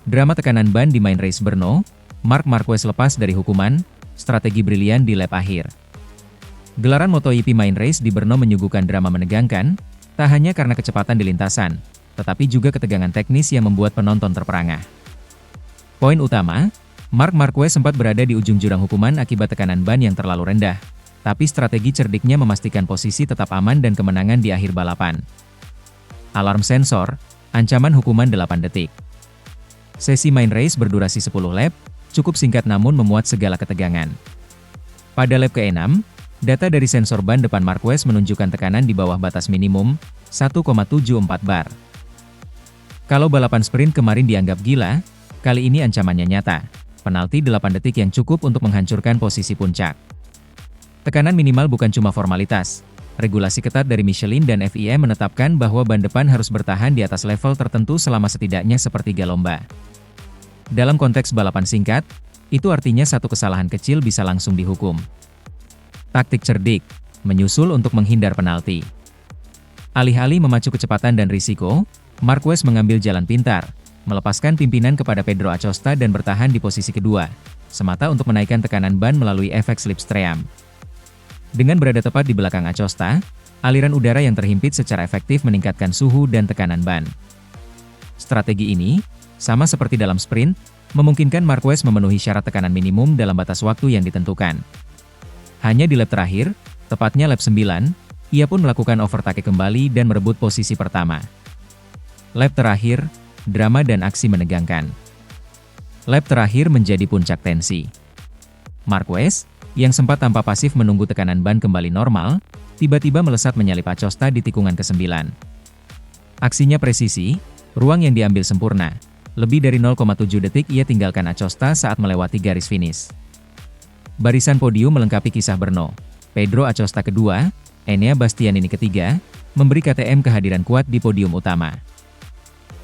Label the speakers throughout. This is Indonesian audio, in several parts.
Speaker 1: Drama tekanan ban di main race Brno, Marc Marquez lepas dari hukuman, strategi brilian di lap akhir. Gelaran MotoGP main race di Brno menyuguhkan drama menegangkan, tak hanya karena kecepatan di lintasan, tetapi juga ketegangan teknis yang membuat penonton terperangah. Poin utama, Marc Marquez sempat berada di ujung jurang hukuman akibat tekanan ban yang terlalu rendah, tapi strategi cerdiknya memastikan posisi tetap aman dan kemenangan di akhir balapan. Alarm sensor, ancaman hukuman 8 detik. Sesi main race berdurasi 10 lap, cukup singkat namun memuat segala ketegangan. Pada lap ke-6, data dari sensor ban depan Marquez menunjukkan tekanan di bawah batas minimum, 1,74 bar. Kalau balapan sprint kemarin dianggap gila, kali ini ancamannya nyata, penalti 8 detik yang cukup untuk menghancurkan posisi puncak. Tekanan minimal bukan cuma formalitas. Regulasi ketat dari Michelin dan FIA menetapkan bahwa ban depan harus bertahan di atas level tertentu selama setidaknya sepertiga lomba. Dalam konteks balapan singkat, itu artinya satu kesalahan kecil bisa langsung dihukum. Taktik cerdik, menyusul untuk menghindar penalti. Alih-alih memacu kecepatan dan risiko, Marquez mengambil jalan pintar, melepaskan pimpinan kepada Pedro Acosta dan bertahan di posisi kedua, semata untuk menaikkan tekanan ban melalui efek slipstream. Dengan berada tepat di belakang Acosta, aliran udara yang terhimpit secara efektif meningkatkan suhu dan tekanan ban. Strategi ini, sama seperti dalam sprint, memungkinkan Marquez memenuhi syarat tekanan minimum dalam batas waktu yang ditentukan. Hanya di lap terakhir, tepatnya lap 9, ia pun melakukan overtake kembali dan merebut posisi pertama. Lap terakhir, drama dan aksi menegangkan. Lap terakhir menjadi puncak tensi. Marquez, yang sempat tanpa pasif menunggu tekanan ban kembali normal, tiba-tiba melesat menyalip Acosta di tikungan ke-9. Aksinya presisi, ruang yang diambil sempurna. Lebih dari 0,7 detik ia tinggalkan Acosta saat melewati garis finish. Barisan podium melengkapi kisah Brno. Pedro Acosta kedua, Enea Bastianini ketiga, memberi KTM kehadiran kuat di podium utama.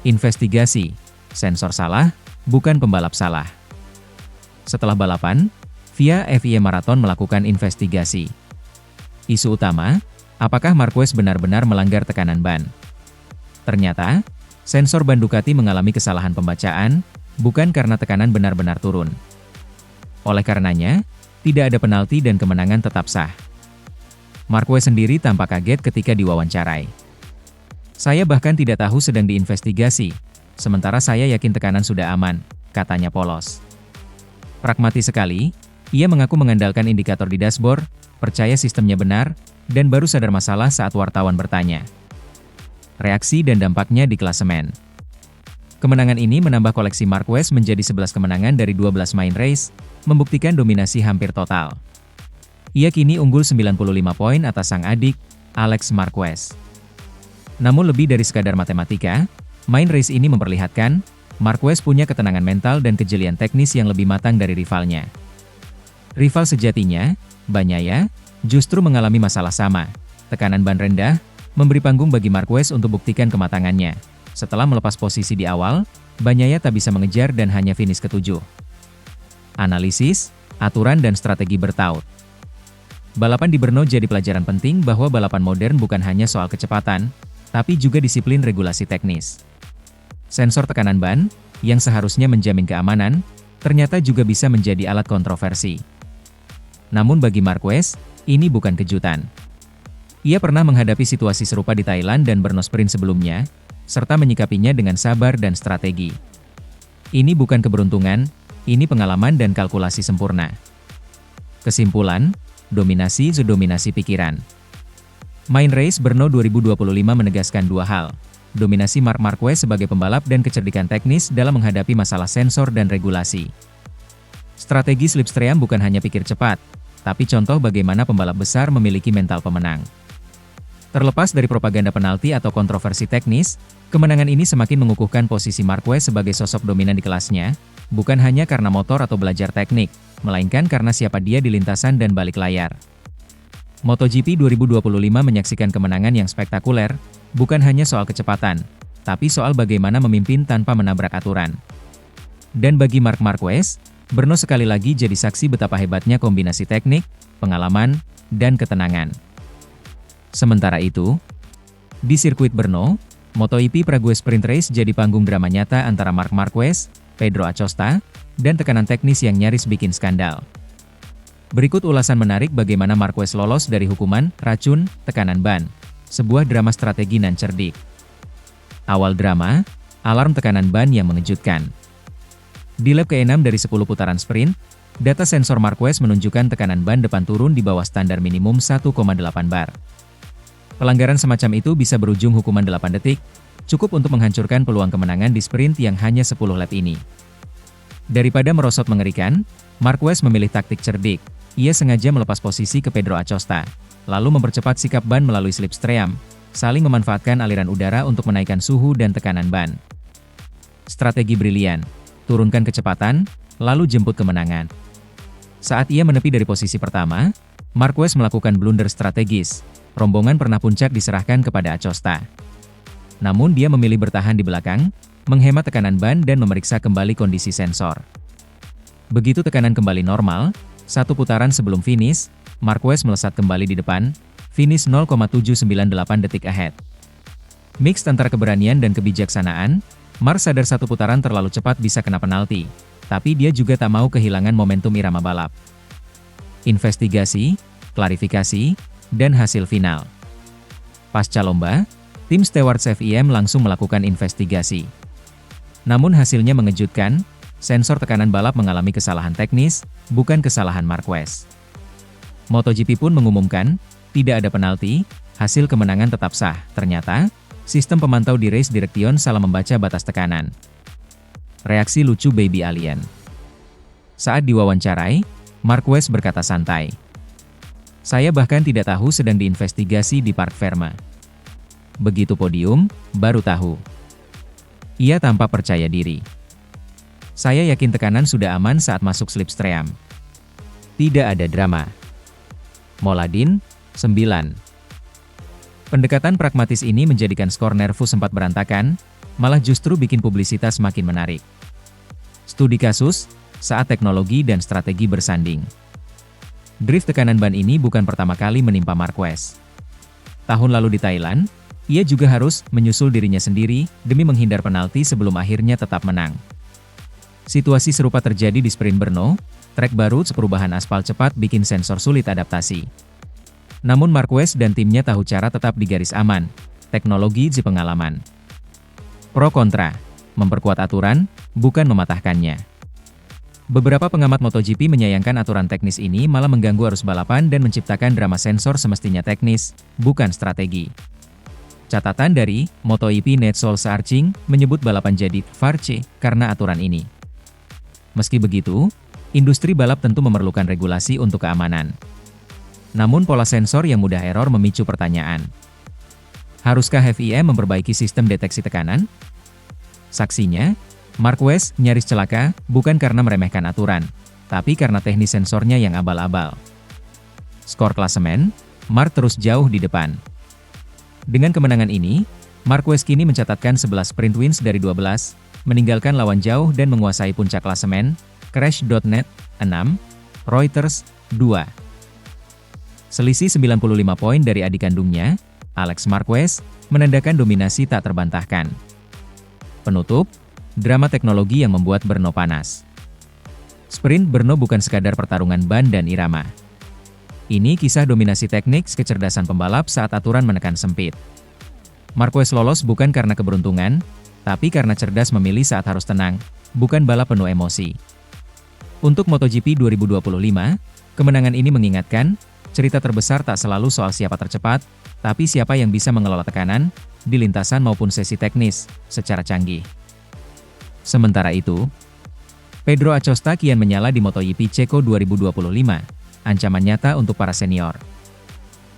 Speaker 1: Investigasi, sensor salah, bukan pembalap salah. Setelah balapan, FIA Marathon melakukan investigasi. Isu utama, apakah Marquez benar-benar melanggar tekanan ban? Ternyata, sensor ban Ducati mengalami kesalahan pembacaan, bukan karena tekanan benar-benar turun. Oleh karenanya, tidak ada penalti dan kemenangan tetap sah. Marquez sendiri tampak kaget ketika diwawancarai. Saya bahkan tidak tahu sedang diinvestigasi, sementara saya yakin tekanan sudah aman, katanya polos. Pragmatis sekali, ia mengaku mengandalkan indikator di dashboard, percaya sistemnya benar, dan baru sadar masalah saat wartawan bertanya. Reaksi dan dampaknya di klasemen. Kemenangan ini menambah koleksi Marquez menjadi 11 kemenangan dari 12 main race, membuktikan dominasi hampir total. Ia kini unggul 95 poin atas sang adik, Alex Marquez. Namun lebih dari sekadar matematika, main race ini memperlihatkan, Marquez punya ketenangan mental dan kejelian teknis yang lebih matang dari rivalnya. Rival sejatinya, Bagnaia, justru mengalami masalah sama. Tekanan ban rendah, memberi panggung bagi Marquez untuk buktikan kematangannya. Setelah melepas posisi di awal, Bagnaia tak bisa mengejar dan hanya finish ke-7. Analisis, aturan dan strategi bertaut. Balapan di Brno jadi pelajaran penting bahwa balapan modern bukan hanya soal kecepatan, tapi juga disiplin regulasi teknis. Sensor tekanan ban, yang seharusnya menjamin keamanan, ternyata juga bisa menjadi alat kontroversi. Namun bagi Marquez, ini bukan kejutan. Ia pernah menghadapi situasi serupa di Thailand dan Brno Sprint sebelumnya, serta menyikapinya dengan sabar dan strategi. Ini bukan keberuntungan, ini pengalaman dan kalkulasi sempurna. Kesimpulan, dominasi pikiran. Main race Brno 2025 menegaskan dua hal. Dominasi Marc Marquez sebagai pembalap dan kecerdikan teknis dalam menghadapi masalah sensor dan regulasi. Strategi slipstream bukan hanya pikir cepat, tapi contoh bagaimana pembalap besar memiliki mental pemenang. Terlepas dari propaganda penalti atau kontroversi teknis, kemenangan ini semakin mengukuhkan posisi Marquez sebagai sosok dominan di kelasnya, bukan hanya karena motor atau belajar teknik, melainkan karena siapa dia di lintasan dan balik layar. MotoGP 2025 menyaksikan kemenangan yang spektakuler, bukan hanya soal kecepatan, tapi soal bagaimana memimpin tanpa menabrak aturan. Dan bagi Marc Marquez, Brno sekali lagi jadi saksi betapa hebatnya kombinasi teknik, pengalaman, dan ketenangan. Sementara itu, di sirkuit Brno, MotoGP Prague Sprint Race jadi panggung drama nyata antara Marc Marquez, Pedro Acosta, dan tekanan teknis yang nyaris bikin skandal. Berikut ulasan menarik bagaimana Marquez lolos dari hukuman, racun, tekanan ban. Sebuah drama strategi nan cerdik. Awal drama, alarm tekanan ban yang mengejutkan. Di lap ke-6 dari 10 putaran sprint, data sensor Marquez menunjukkan tekanan ban depan turun di bawah standar minimum 1,8 bar. Pelanggaran semacam itu bisa berujung hukuman 8 detik, cukup untuk menghancurkan peluang kemenangan di sprint yang hanya 10 lap ini. Daripada merosot mengerikan, Marquez memilih taktik cerdik. Ia sengaja melepas posisi ke Pedro Acosta, lalu mempercepat sikap ban melalui slipstream, saling memanfaatkan aliran udara untuk menaikkan suhu dan tekanan ban. Strategi brilian, turunkan kecepatan, lalu jemput kemenangan. Saat ia menepi dari posisi pertama, Marquez melakukan blunder strategis. Rombongan pernah puncak diserahkan kepada Acosta. Namun dia memilih bertahan di belakang, menghemat tekanan ban dan memeriksa kembali kondisi sensor. Begitu tekanan kembali normal, satu putaran sebelum finish, Marquez melesat kembali di depan, finish 0,798 detik ahead. Mix antara keberanian dan kebijaksanaan, Mark sadar satu putaran terlalu cepat bisa kena penalti, tapi dia juga tak mau kehilangan momentum irama balap. Investigasi, klarifikasi, dan hasil final. Pasca lomba, tim stewards FIM langsung melakukan investigasi. Namun hasilnya mengejutkan, sensor tekanan balap mengalami kesalahan teknis, bukan kesalahan Marquez. MotoGP pun mengumumkan, tidak ada penalti, hasil kemenangan tetap sah. Ternyata, sistem pemantau di Race Direction salah membaca batas tekanan. Reaksi lucu Baby Alien. Saat diwawancarai, Marquez berkata santai. Saya bahkan tidak tahu sedang diinvestigasi di Parc Ferme. Begitu podium, baru tahu. Ia tampak percaya diri. Saya yakin tekanan sudah aman saat masuk slipstream. Tidak ada drama. Moladin, 9. Pendekatan pragmatis ini menjadikan skor nervus sempat berantakan, malah justru bikin publisitas makin menarik. Studi kasus, saat teknologi dan strategi bersanding. Drift tekanan ban ini bukan pertama kali menimpa Marquez. Tahun lalu di Thailand, ia juga harus menyusul dirinya sendiri demi menghindar penalti sebelum akhirnya tetap menang. Situasi serupa terjadi di sprint Brno, trek baru seperubahan aspal cepat bikin sensor sulit adaptasi. Namun Marquez dan timnya tahu cara tetap di garis aman, teknologi di pengalaman. Pro kontra, memperkuat aturan, bukan mematahkannya. Beberapa pengamat MotoGP menyayangkan aturan teknis ini malah mengganggu arus balapan dan menciptakan drama sensor semestinya teknis, bukan strategi. Catatan dari MotoGP Net Soul Searching menyebut balapan jadi VAR-C karena aturan ini. Meski begitu, industri balap tentu memerlukan regulasi untuk keamanan. Namun pola sensor yang mudah error memicu pertanyaan. Haruskah FIM memperbaiki sistem deteksi tekanan? Saksinya, Marquez nyaris celaka, bukan karena meremehkan aturan, tapi karena teknis sensornya yang abal-abal. Skor klasemen, Mark terus jauh di depan. Dengan kemenangan ini, Marquez kini mencatatkan 11 sprint wins dari 12, meninggalkan lawan jauh dan menguasai puncak klasemen, Crash.net, 6, Reuters, 2. Selisih 95 poin dari adik kandungnya, Alex Marquez, menandakan dominasi tak terbantahkan. Penutup, drama teknologi yang membuat Brno panas. Sprint Brno bukan sekadar pertarungan ban dan irama. Ini kisah dominasi teknik kecerdasan pembalap saat aturan menekan sempit. Marquez lolos bukan karena keberuntungan, tapi karena cerdas memilih saat harus tenang, bukan balap penuh emosi. Untuk MotoGP 2025, kemenangan ini mengingatkan, cerita terbesar tak selalu soal siapa tercepat, tapi siapa yang bisa mengelola tekanan, di lintasan maupun sesi teknis, secara canggih. Sementara itu, Pedro Acosta kian menyala di MotoGP Ceko 2025, ancaman nyata untuk para senior.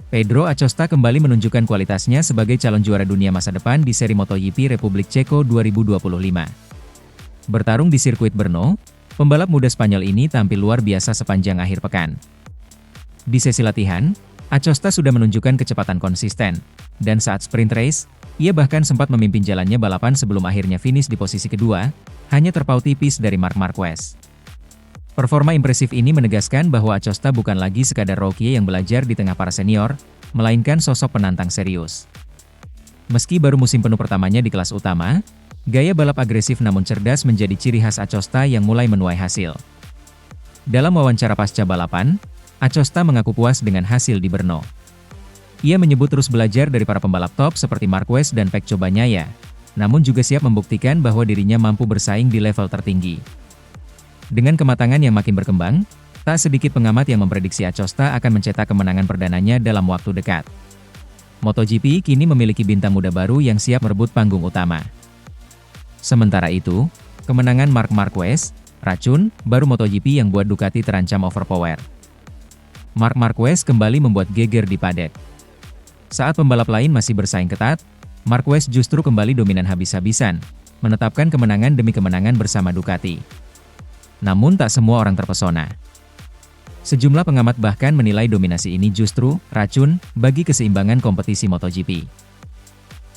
Speaker 1: Pedro Acosta kembali menunjukkan kualitasnya sebagai calon juara dunia masa depan di seri MotoGP Republik Ceko 2025. Bertarung di sirkuit Brno, pembalap muda Spanyol ini tampil luar biasa sepanjang akhir pekan. Di sesi latihan, Acosta sudah menunjukkan kecepatan konsisten, dan saat sprint race, ia bahkan sempat memimpin jalannya balapan sebelum akhirnya finish di posisi kedua, hanya terpaut tipis dari Marc Marquez. Performa impresif ini menegaskan bahwa Acosta bukan lagi sekadar rookie yang belajar di tengah para senior, melainkan sosok penantang serius. Meski baru musim penuh pertamanya di kelas utama, Gaya balap agresif namun cerdas menjadi ciri khas Acosta yang mulai menuai hasil. Dalam wawancara pasca balapan, Acosta mengaku puas dengan hasil di Brno. Ia menyebut terus belajar dari para pembalap top seperti Marquez dan Pecco Bagnaia, namun juga siap membuktikan bahwa dirinya mampu bersaing di level tertinggi. Dengan kematangan yang makin berkembang, tak sedikit pengamat yang memprediksi Acosta akan mencetak kemenangan perdananya dalam waktu dekat. MotoGP kini memiliki bintang muda baru yang siap merebut panggung utama. Sementara itu, kemenangan Marc Marquez, racun, baru MotoGP yang buat Ducati terancam overpower. Marc Marquez kembali membuat geger di paddock. Saat pembalap lain masih bersaing ketat, Marquez justru kembali dominan habis-habisan, menetapkan kemenangan demi kemenangan bersama Ducati. Namun tak semua orang terpesona. Sejumlah pengamat bahkan menilai dominasi ini justru racun bagi keseimbangan kompetisi MotoGP.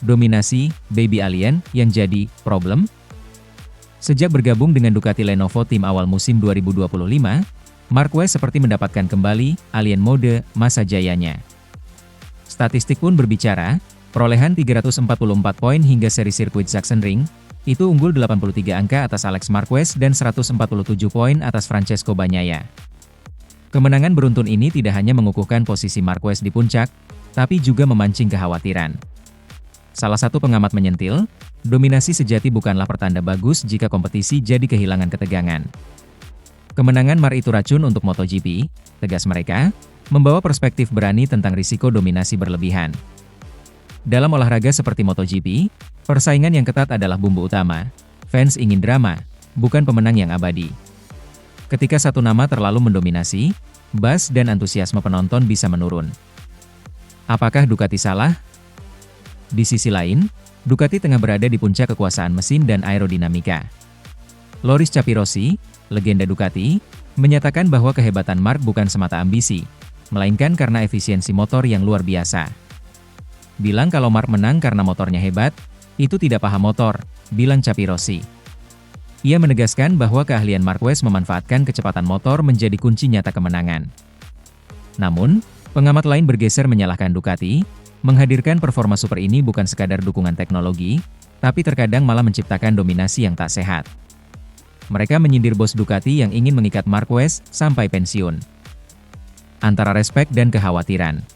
Speaker 1: Dominasi, baby alien, yang jadi problem? Sejak bergabung dengan Ducati Lenovo Team awal musim 2025, Marquez seperti mendapatkan kembali alien mode masa jayanya. Statistik pun berbicara, perolehan 344 poin hingga seri sirkuit Sachsenring, itu unggul 83 angka atas Alex Marquez dan 147 poin atas Francesco Bagnaia. Kemenangan beruntun ini tidak hanya mengukuhkan posisi Marquez di puncak, tapi juga memancing kekhawatiran. Salah satu pengamat menyentil, dominasi sejati bukanlah pertanda bagus jika kompetisi jadi kehilangan ketegangan. Kemenangan Marc itu racun untuk MotoGP, tegas mereka, membawa perspektif berani tentang risiko dominasi berlebihan. Dalam olahraga seperti MotoGP, persaingan yang ketat adalah bumbu utama. Fans ingin drama, bukan pemenang yang abadi. Ketika satu nama terlalu mendominasi, buzz dan antusiasme penonton bisa menurun. Apakah Ducati salah? Di sisi lain, Ducati tengah berada di puncak kekuasaan mesin dan aerodinamika. Loris Capirossi, legenda Ducati, menyatakan bahwa kehebatan Marc bukan semata ambisi, melainkan karena efisiensi motor yang luar biasa. Bilang kalau Marc menang karena motornya hebat, itu tidak paham motor, bilang Capirossi. Ia menegaskan bahwa keahlian Marquez memanfaatkan kecepatan motor menjadi kunci nyata kemenangan. Namun, pengamat lain bergeser menyalahkan Ducati, menghadirkan performa super ini bukan sekadar dukungan teknologi, tapi terkadang malah menciptakan dominasi yang tak sehat. Mereka menyindir bos Ducati yang ingin mengikat Marquez sampai pensiun. Antara respek dan kekhawatiran.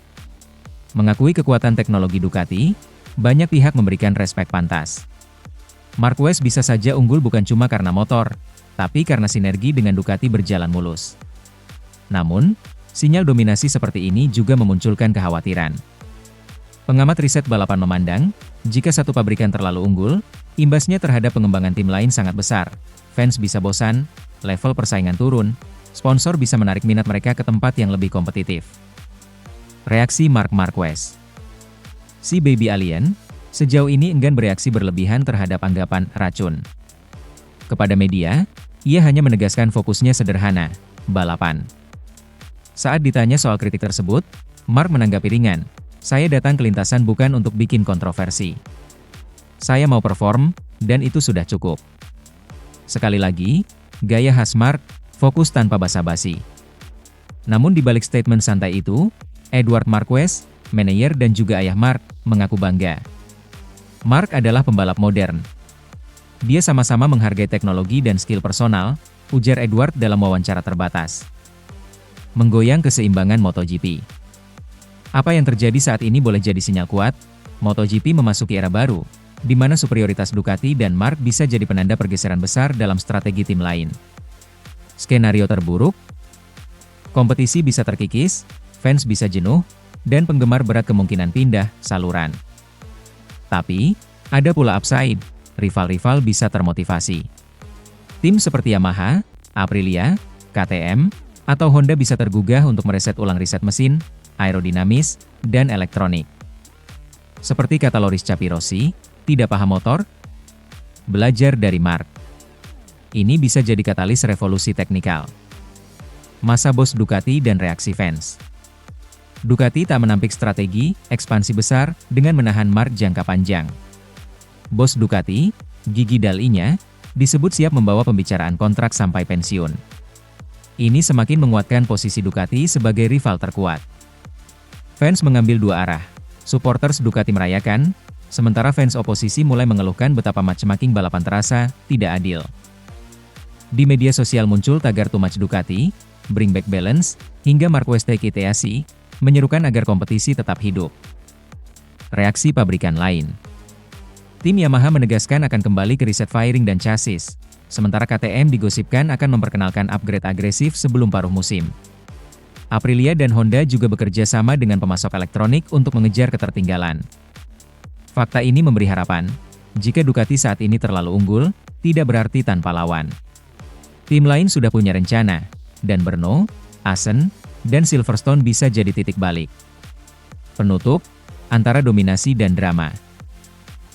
Speaker 1: Mengakui kekuatan teknologi Ducati, banyak pihak memberikan respek pantas. Marquez bisa saja unggul bukan cuma karena motor, tapi karena sinergi dengan Ducati berjalan mulus. Namun, sinyal dominasi seperti ini juga memunculkan kekhawatiran. Pengamat riset balapan memandang, jika satu pabrikan terlalu unggul, imbasnya terhadap pengembangan tim lain sangat besar. Fans bisa bosan, level persaingan turun, sponsor bisa menarik minat mereka ke tempat yang lebih kompetitif. Reaksi Marc Marquez. Si baby alien, sejauh ini enggan bereaksi berlebihan terhadap anggapan racun. Kepada media, ia hanya menegaskan fokusnya sederhana, balapan. Saat ditanya soal kritik tersebut, Marc menanggapi ringan, "Saya datang ke lintasan bukan untuk bikin kontroversi. Saya mau perform, dan itu sudah cukup." Sekali lagi, gaya khas Marc, fokus tanpa basa-basi. Namun di balik statement santai itu, Edward Marquez, manajer dan juga ayah Marc, mengaku bangga. Marc adalah pembalap modern. Dia sama-sama menghargai teknologi dan skill personal, ujar Edward dalam wawancara terbatas. Menggoyang keseimbangan MotoGP. Apa yang terjadi saat ini boleh jadi sinyal kuat, MotoGP memasuki era baru, di mana superioritas Ducati dan Marc bisa jadi penanda pergeseran besar dalam strategi tim lain. Skenario terburuk, kompetisi bisa terkikis, fans bisa jenuh, dan penggemar berat kemungkinan pindah saluran. Tapi, ada pula upside, rival-rival bisa termotivasi. Tim seperti Yamaha, Aprilia, KTM, atau Honda bisa tergugah untuk mereset ulang riset mesin, aerodinamis, dan elektronik. Seperti kata Loris Capirossi, tidak paham motor? Belajar dari Marc. Ini bisa jadi katalis revolusi teknikal. Masa bos Ducati dan reaksi fans. Ducati tak menampik strategi ekspansi besar dengan menahan Marc jangka panjang. Bos Ducati, Gigi Dall'Igna, disebut siap membawa pembicaraan kontrak sampai pensiun. Ini semakin menguatkan posisi Ducati sebagai rival terkuat. Fans mengambil dua arah. Supporters Ducati merayakan, Sementara fans oposisi mulai mengeluhkan betapa matchmaking balapan terasa tidak adil. Di media sosial muncul tagar too much Ducati, bring back balance, hingga Marquez take it easy, menyerukan agar kompetisi tetap hidup. Reaksi pabrikan lain. Tim Yamaha menegaskan akan kembali ke reset fairing dan chassis, sementara KTM digosipkan akan memperkenalkan upgrade agresif sebelum paruh musim. Aprilia dan Honda juga bekerja sama dengan pemasok elektronik untuk mengejar ketertinggalan. Fakta ini memberi harapan, jika Ducati saat ini terlalu unggul, tidak berarti tanpa lawan. Tim lain sudah punya rencana, dan Brno, Assen, dan Silverstone bisa jadi titik balik. Penutup, antara dominasi dan drama.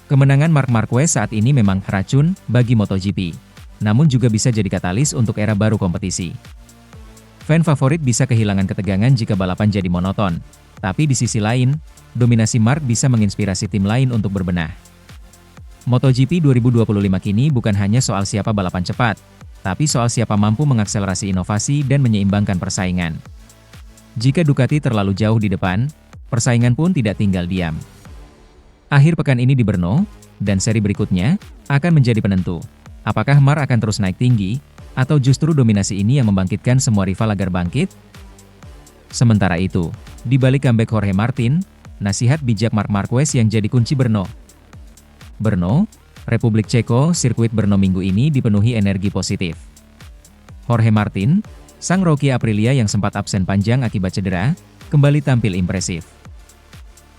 Speaker 1: Kemenangan Marc Marquez saat ini memang racun bagi MotoGP, namun juga bisa jadi katalis untuk era baru kompetisi. Fan favorit bisa kehilangan ketegangan jika balapan jadi monoton, tapi di sisi lain, dominasi Marc bisa menginspirasi tim lain untuk berbenah. MotoGP 2025 kini bukan hanya soal siapa balapan cepat, tapi soal siapa mampu mengakselerasi inovasi dan menyeimbangkan persaingan. Jika Ducati terlalu jauh di depan, persaingan pun tidak tinggal diam. Akhir pekan ini di Brno, dan seri berikutnya, akan menjadi penentu. Apakah Marc akan terus naik tinggi, atau justru dominasi ini yang membangkitkan semua rival agar bangkit? Sementara itu, di balik comeback Jorge Martin, nasihat bijak Marc Marquez yang jadi kunci Brno. Brno, Republik Ceko, sirkuit Brno minggu ini dipenuhi energi positif. Jorge Martin, sang rookie Aprilia yang sempat absen panjang akibat cedera, kembali tampil impresif.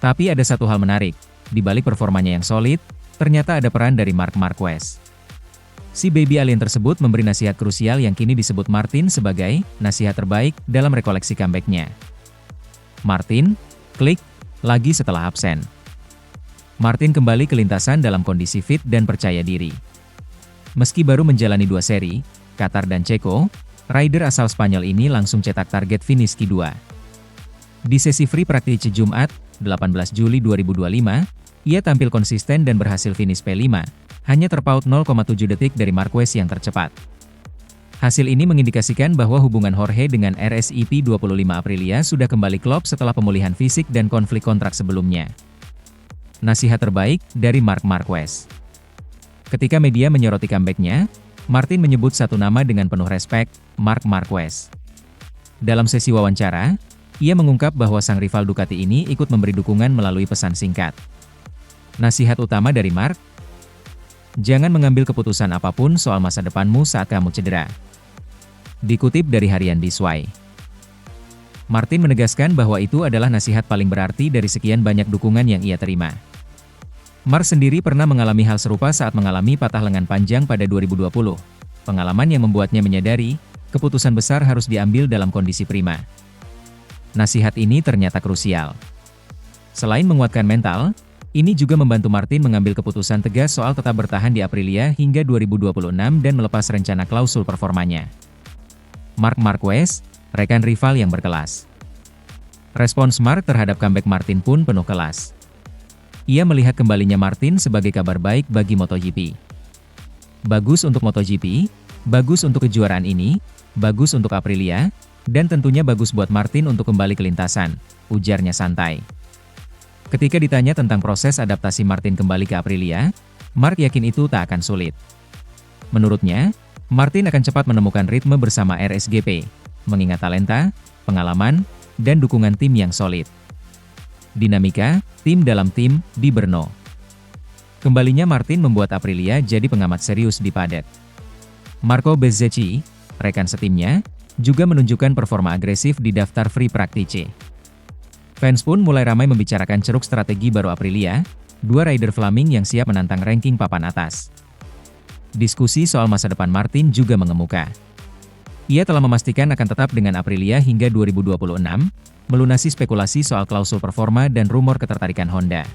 Speaker 1: Tapi ada satu hal menarik, di balik performanya yang solid, ternyata ada peran dari Marc Marquez. Si baby alien tersebut memberi nasihat krusial yang kini disebut Martin sebagai nasihat terbaik dalam rekoleksi comeback-nya. Martin, klik, lagi setelah absen. Martin kembali ke lintasan dalam kondisi fit dan percaya diri. Meski baru menjalani 2 seri, Qatar dan Ceko, rider asal Spanyol ini langsung cetak target finish Q2. Di sesi free practice Jumat, 18 Juli 2025, ia tampil konsisten dan berhasil finish P5, hanya terpaut 0,7 detik dari Marquez yang tercepat. Hasil ini mengindikasikan bahwa hubungan Jorge dengan RSIP 25 Aprilia sudah kembali klop setelah pemulihan fisik dan konflik kontrak sebelumnya. Nasihat terbaik dari Marc Marquez. Ketika media menyoroti comeback-nya, Martin menyebut satu nama dengan penuh respek, Marc Marquez. Dalam sesi wawancara, ia mengungkap bahwa sang rival Ducati ini ikut memberi dukungan melalui pesan singkat. Nasihat utama dari Marc: jangan mengambil keputusan apapun soal masa depanmu saat kamu cedera. Dikutip dari harian Disway. Martin menegaskan bahwa itu adalah nasihat paling berarti dari sekian banyak dukungan yang ia terima. Marc sendiri pernah mengalami hal serupa saat mengalami patah lengan panjang pada 2020. Pengalaman yang membuatnya menyadari, keputusan besar harus diambil dalam kondisi prima. Nasihat ini ternyata krusial. Selain menguatkan mental, ini juga membantu Martin mengambil keputusan tegas soal tetap bertahan di Aprilia hingga 2026 dan melepas rencana klausul performanya. Marc Marquez, rekan rival yang berkelas. Respons Marc terhadap comeback Martin pun penuh kelas. Ia melihat kembalinya Martin sebagai kabar baik bagi MotoGP. Bagus untuk MotoGP, bagus untuk kejuaraan ini, bagus untuk Aprilia, dan tentunya bagus buat Martin untuk kembali ke lintasan, ujarnya santai. Ketika ditanya tentang proses adaptasi Martin kembali ke Aprilia, Marc yakin itu tak akan sulit. Menurutnya, Martin akan cepat menemukan ritme bersama RSGP, mengingat talenta, pengalaman, dan dukungan tim yang solid. Dinamika, tim dalam tim, di Brno. Kembalinya Martin membuat Aprilia jadi pengamat serius di paddock. Marco Bezzecchi, rekan setimnya, juga menunjukkan performa agresif di daftar free practice. Fans pun mulai ramai membicarakan ceruk strategi baru Aprilia, dua rider Flaming yang siap menantang ranking papan atas. Diskusi soal masa depan Martin juga mengemuka. Ia telah memastikan akan tetap dengan Aprilia hingga 2026, melunasi spekulasi soal klausul performa dan rumor ketertarikan Honda.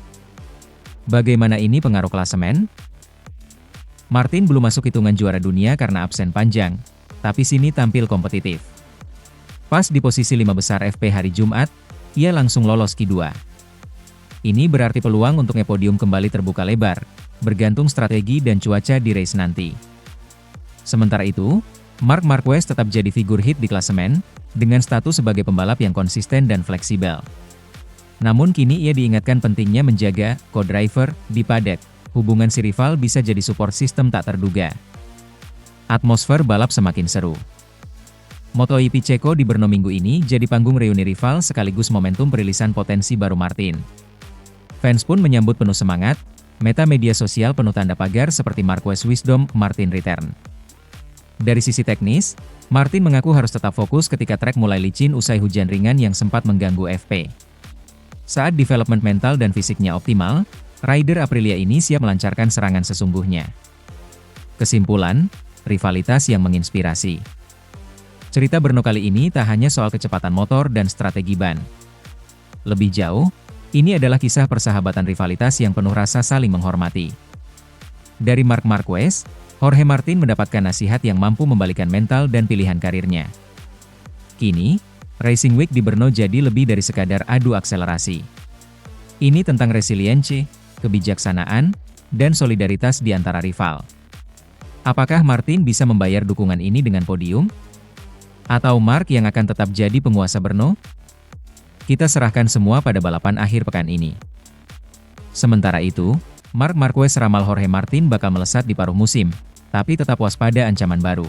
Speaker 1: Bagaimana ini pengaruh klasemen? Martin belum masuk hitungan juara dunia karena absen panjang, tapi sini tampil kompetitif. Pas di posisi 5 besar FP hari Jumat, ia langsung lolos Q2. Ini berarti peluang untuk ngepodium kembali terbuka lebar, bergantung strategi dan cuaca di race nanti. Sementara itu, Marc Marquez tetap jadi figur hit di klasemen, dengan status sebagai pembalap yang konsisten dan fleksibel. Namun kini ia diingatkan pentingnya menjaga co-driver di paddock. Hubungan si rival bisa jadi support system tak terduga. Atmosfer balap semakin seru. MotoGP Ceko di Brno minggu ini jadi panggung reuni rival sekaligus momentum perilisan potensi baru Martin. Fans pun menyambut penuh semangat, meta media sosial penuh tanda pagar seperti Marquez Wisdom, Martin Return. Dari sisi teknis, Martin mengaku harus tetap fokus ketika trek mulai licin usai hujan ringan yang sempat mengganggu FP. Saat development mental dan fisiknya optimal, rider Aprilia ini siap melancarkan serangan sesungguhnya. Kesimpulan, rivalitas yang menginspirasi. Cerita Brno kali ini tak hanya soal kecepatan motor dan strategi ban. Lebih jauh, ini adalah kisah persahabatan rivalitas yang penuh rasa saling menghormati. Dari Marc Marquez, Jorge Martin mendapatkan nasihat yang mampu membalikan mental dan pilihan karirnya. Kini, Racing Week di Brno jadi lebih dari sekadar adu akselerasi. Ini tentang resiliensi, kebijaksanaan, dan solidaritas di antara rival. Apakah Martin bisa membayar dukungan ini dengan podium? Atau Marc yang akan tetap jadi penguasa Brno? Kita serahkan semua pada balapan akhir pekan ini. Sementara itu, Marc Marquez ramal Jorge Martin bakal melesat di paruh musim, tapi tetap waspada ancaman baru.